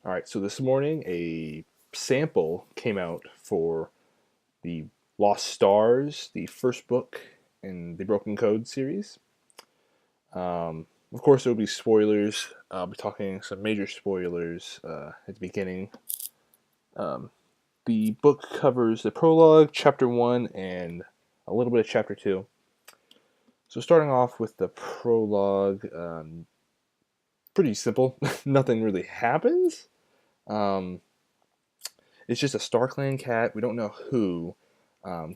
All right, so this morning a sample came out for the Lost Stars, the first book in the Broken Code series. Of course, there will be spoilers. I'll be talking some major spoilers at the beginning. Um, the book covers the prologue, chapter 1, and a little bit of chapter 2. So, starting off with the prologue, pretty simple. Nothing really happens. Um, It's just a StarClan cat, we don't know who,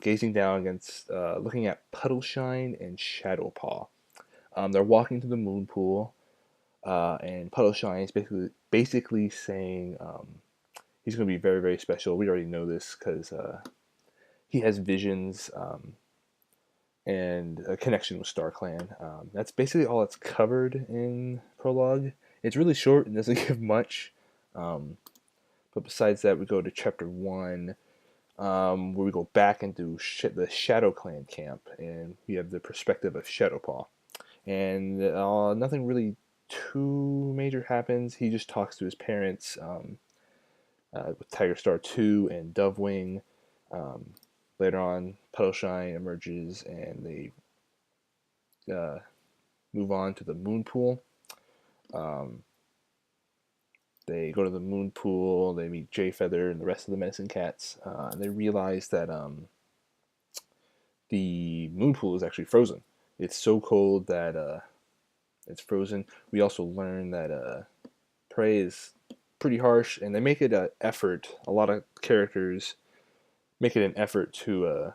gazing down against, looking at Puddleshine and Shadowpaw. They're walking to the moon pool, and Puddleshine is basically saying he's going to be very, very special. We already know this because he has visions and a connection with StarClan. That's basically all that's covered in Prologue. It's really short and doesn't give much. Um, but besides that, we go to chapter 1, where we go back into the Shadow Clan camp, and we have the perspective of Shadowpaw. And nothing really too major happens. He just talks to his parents with Tiger Star 2 and Dovewing. Um, Later on, Puddleshine emerges, and they uh, move on to the moon pool. Um, they go to the moon pool. They meet Jay Feather and the rest of the medicine cats. And they realize that the moon pool is actually frozen. It's so cold that it's frozen. We also learn that prey is pretty harsh, and they make it an effort. A lot of characters make it an effort to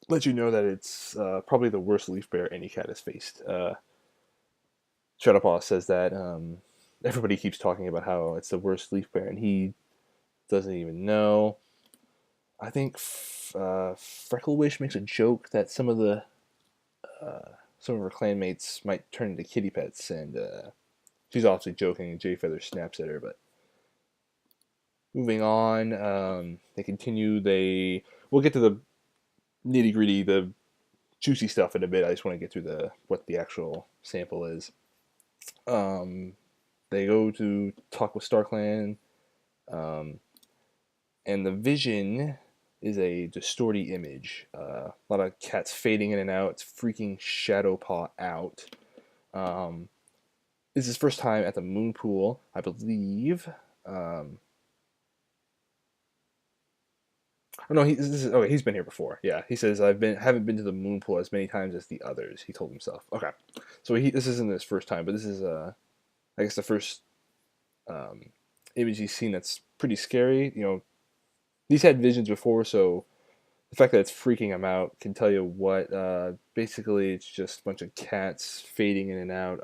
let you know that it's probably the worst leaf bear any cat has faced. Shadowpaw says that everybody keeps talking about how it's the worst leaf bear, and he doesn't even know. I think Frecklewish makes a joke that some of her clanmates might turn into kitty pets, and she's obviously joking. And Jay Feather snaps at her, but moving on, they continue. We'll get to the nitty gritty, the juicy stuff in a bit. I just want to get through what the actual sample is. Um, they go to talk with StarClan, um, and the vision is a distorty image. A lot of cats fading in and out. It's freaking Shadowpaw out. Um, this is his first time at the moon pool, I believe. Oh no, he's been here before. Yeah, he says haven't been to the moon pool as many times as the others. He told himself. Okay, so this isn't his first time, but this is I guess the first um, image he's seen that's pretty scary. He's had visions before, so the fact that it's freaking him out can tell you what. Basically, it's just a bunch of cats fading in and out,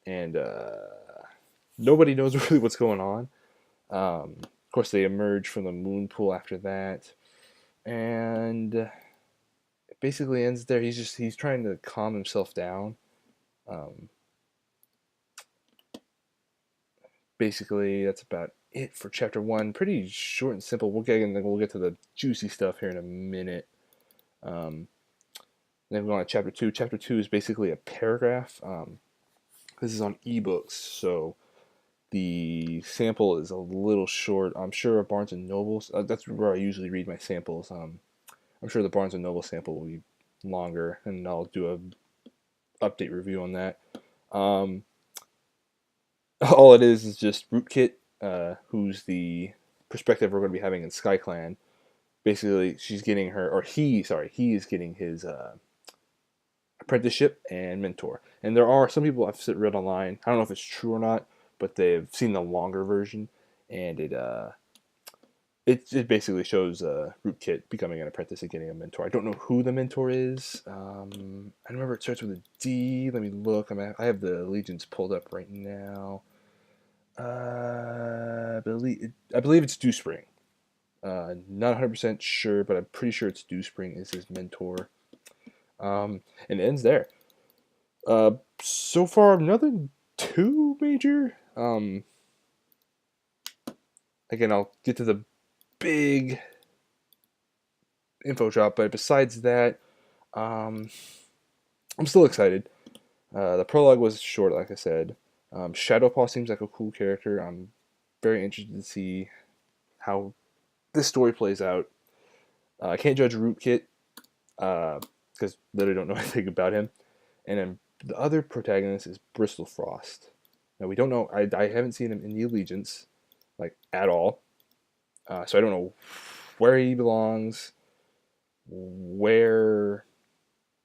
and nobody knows really what's going on. Of course, they emerge from the moon pool after that, and it basically ends there. He's trying to calm himself down. Um, Basically, that's about it for chapter 1. Pretty short and simple. We'll get to the juicy stuff here in a minute. Um, then we go on to chapter 2. Chapter 2 is basically a paragraph. This is on ebooks, so the sample is a little short. I'm sure Barnes and Nobles. That's where I usually read my samples. I'm sure the Barnes and Noble sample will be longer, and I'll do a update review on that. All it is just Rootkit, who's the perspective we're going to be having in SkyClan. Basically, he is getting his apprenticeship and mentor. And there are some people I've read online. I don't know if it's true or not, but they've seen the longer version, and it basically shows Rootkit becoming an apprentice and getting a mentor. I don't know who the mentor is. I remember it starts with a D. Let me look. I have the allegiance pulled up right now. I believe it's Dewspring. Not 100% sure, but I'm pretty sure it's Dewspring is his mentor. And it ends there. So far, nothing too major. Again, I'll get to the big info drop, but besides that, I'm still excited. The prologue was short, like I said. Shadowpaw seems like a cool character. I'm very interested to see how this story plays out. I can't judge Rootkit because literally don't know anything about him. And then the other protagonist is Bristol Frost. Now we don't know. I haven't seen him in the Allegiance, like at all. So I don't know where he belongs, where,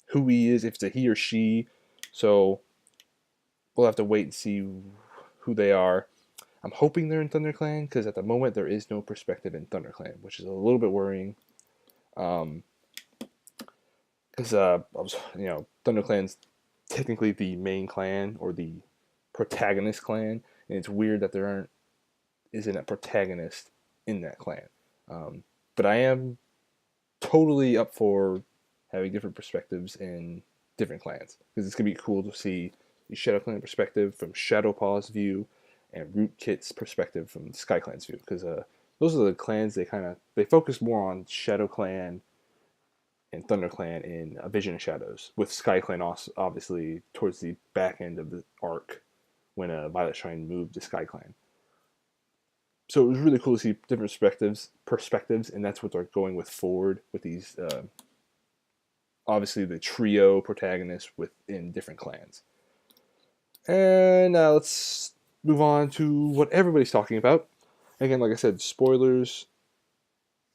who he is, if it's a he or she. So we'll have to wait and see who they are. I'm hoping they're in ThunderClan because at the moment there is no perspective in ThunderClan, which is a little bit worrying. Because ThunderClan's technically the main clan or the protagonist clan, and it's weird that there isn't a protagonist in that clan. But I am totally up for having different perspectives in different clans because it's gonna be cool to see the Shadow Clan perspective from Shadowpaw's view and Rootkit's perspective from Sky Clan's view because those are the clans they focus more on Shadow Clan and ThunderClan in A Vision of Shadows, with Sky Clan also obviously towards the back end of the arc when Violet Shine moved to Sky Clan. So it was really cool to see different perspectives, and that's what they're going with forward with these. Obviously, the trio protagonists within different clans. And now let's move on to what everybody's talking about. Again, like I said, spoilers,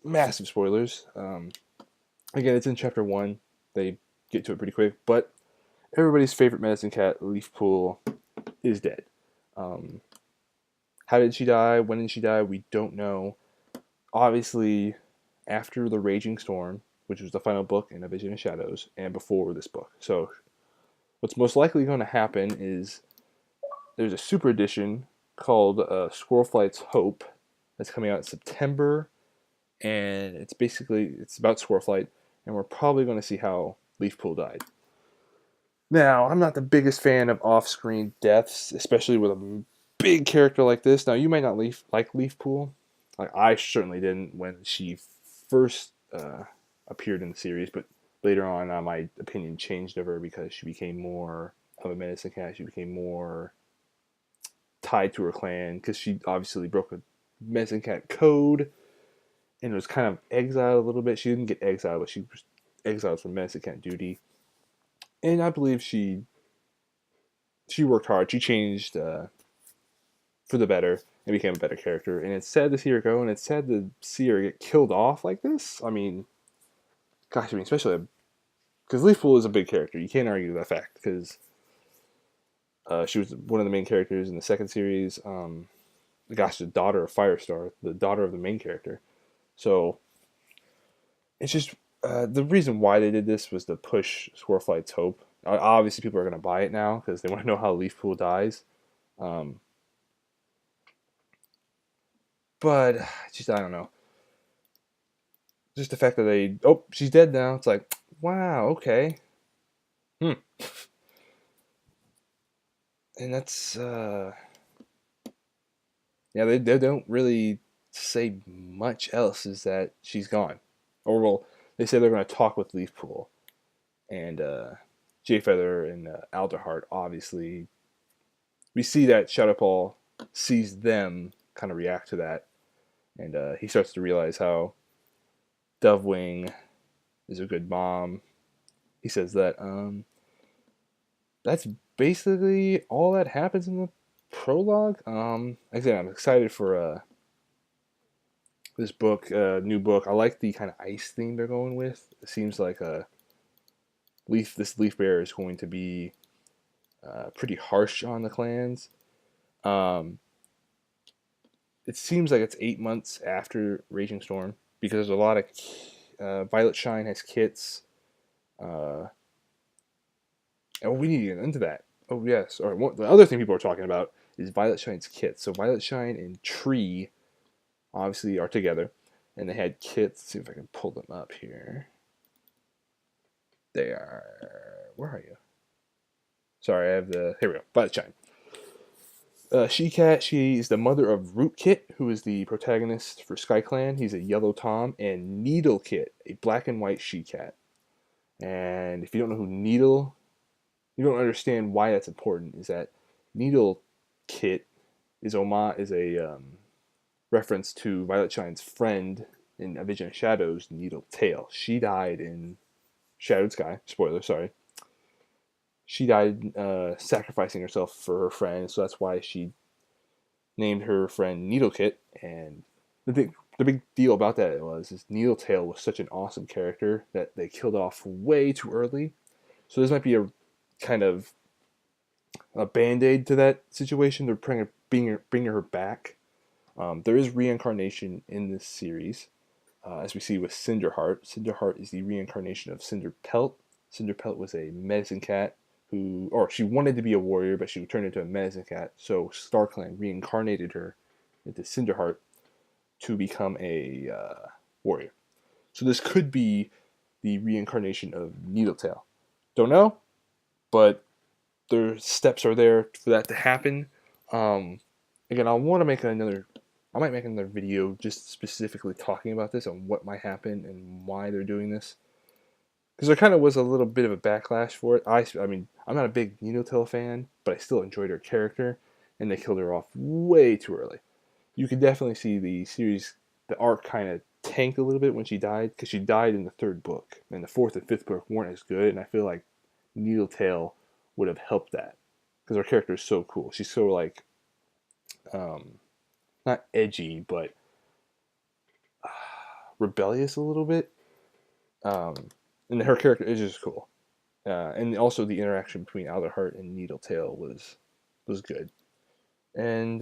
massive spoilers. Again, it's in chapter 1. They get to it pretty quick, but everybody's favorite medicine cat, Leafpool, is dead. How did she die? When did she die? We don't know. Obviously, after the Raging Storm, which was the final book in A Vision of Shadows, and before this book. So, what's most likely going to happen is there's a super edition called Squirrelflight's Hope that's coming out in September, and it's about Squirrelflight, and we're probably going to see how Leafpool died. Now, I'm not the biggest fan of off-screen deaths, especially with a big character like this. Now, you might not like Leafpool. Like I certainly didn't when she first appeared in the series, but later on, my opinion changed of her because she became more of a medicine cat. She became more tied to her clan because she obviously broke a medicine cat code and was kind of exiled a little bit. She didn't get exiled, but she was exiled from medicine cat duty. And I believe she worked hard. She changed for the better and became a better character. And it's sad to see her go, and it's sad to see her get killed off like this. I mean, gosh, especially because Leafpool is a big character. You can't argue that fact because she was one of the main characters in the second series. The daughter of Firestar, the daughter of the main character. So it's just the reason why they did this was to push Squirrelflight's Hope. Obviously, people are going to buy it now because they want to know how Leafpool dies. But just I don't know. Just the fact that she's dead now. It's like, wow, okay. And that's yeah, they don't really say much else. Is that she's gone, or well, they say they're going to talk with Leafpool and Jayfeather and Alderheart. Obviously, we see that Shadowpaw sees them kind of react to that, and he starts to realize how Dovewing is a good mom. He says that that's basically all that happens in the prologue. Like I said, I'm excited for this book, new book. I like the kind of ice theme they're going with. It seems like this leaf bearer is going to be pretty harsh on the clans. It seems like it's 8 months after Raging Storm because there's a lot of Violet Shine has kits. Oh, we need to get into that. Oh yes. All right. The other thing people are talking about is Violet Shine's kits. So Violet Shine and Tree obviously are together, and they had kits. Let's see if I can pull them up here. They are. Where are you? Sorry, I have the. Here we go. Violet Shine. She-Cat, she is the mother of Rootkit, who is the protagonist for Sky Clan. He's a yellow Tom, and Needlekit, a black and white She-Cat. And if you don't know who Needle, you don't understand why that's important. Is that Needle Kit is a reference to Violet Shine's friend in A Vision of Shadows, Needle Tail. She died in Shadowed Sky. Spoiler, sorry. She died sacrificing herself for her friend, so that's why she named her friend Needle Kit. And the big deal about that is Needle Tail was such an awesome character that they killed off way too early. So this might be a kind of a band-aid to that situation. They're trying to bring her back. There is reincarnation in this series, as we see with Cinderheart. Cinderheart is the reincarnation of Cinderpelt. Cinderpelt was a medicine cat she wanted to be a warrior, but she turned into a medicine cat. So StarClan reincarnated her into Cinderheart to become a warrior. So this could be the reincarnation of Needletail. Don't know, but their steps are there for that to happen. Again, I might make another video just specifically talking about this and what might happen and why they're doing this. Because there kind of was a little bit of a backlash for it. I mean, I'm not a big Needletail fan, but I still enjoyed her character, and they killed her off way too early. You could definitely see the arc kind of tanked a little bit when she died, because she died in the third book, and the fourth and fifth book weren't as good, and I feel like Needletail would have helped that, because her character is so cool. She's so like, not edgy, but rebellious a little bit. And her character is just cool. And also the interaction between Alderheart and Needletail was good. And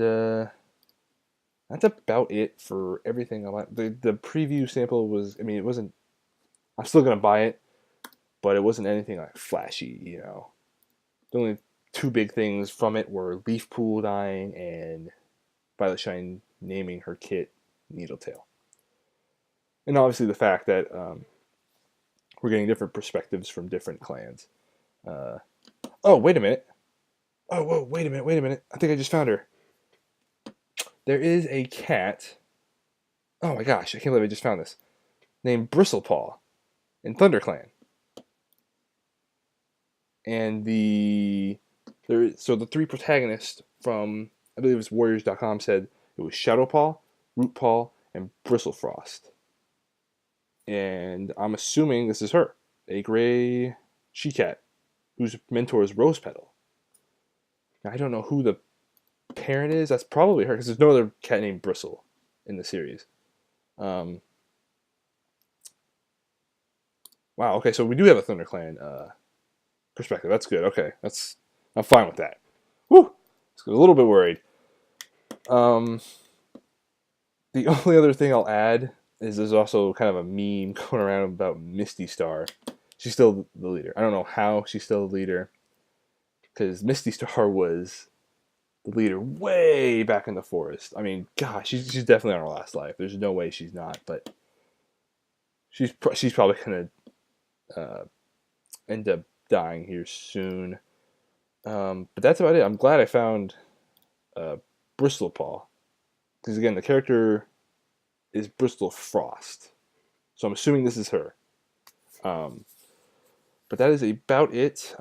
that's about it for everything I want. The preview sample was, I mean, it wasn't, I'm still going to buy it, but it wasn't anything like flashy, you know. The only two big things from it were Leafpool dying and Violet Shine naming her kit Needletail. And obviously the fact that we're getting different perspectives from different clans. Oh, wait a minute. Oh, whoa, wait a minute. I think I just found her. There is a cat. Oh my gosh, I can't believe I just found this. Named Bristlepaw in ThunderClan. And the three protagonists from, I believe it was Warriors.com, said it was Shadowpaw, Rootpaw, and Bristlefrost. And I'm assuming this is her, a gray she-cat whose mentor is Rosepetal. Now, I don't know who the parent is. That's probably her, because there's no other cat named Bristle in the series. Wow, okay, so we do have a ThunderClan perspective. That's good. Okay, I'm fine with that. Woo! I was a little bit worried. The only other thing I'll add is there's also kind of a meme going around about Misty Star. She's still the leader. I don't know how she's still the leader, because Misty Star was the leader way back in the forest. I mean, gosh, she's definitely on her last life. There's no way she's not, but she's probably gonna end up dying here soon. But that's about it. I'm glad I found Bristlepaw, because again, the character is Bristlefrost, so I'm assuming this is her. But that is about it.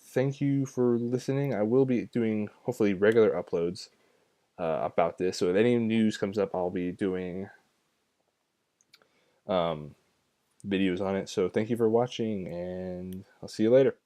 Thank you for listening. I will be doing hopefully regular uploads about this. So if any news comes up, I'll be doing videos on it. So thank you for watching, and I'll see you later.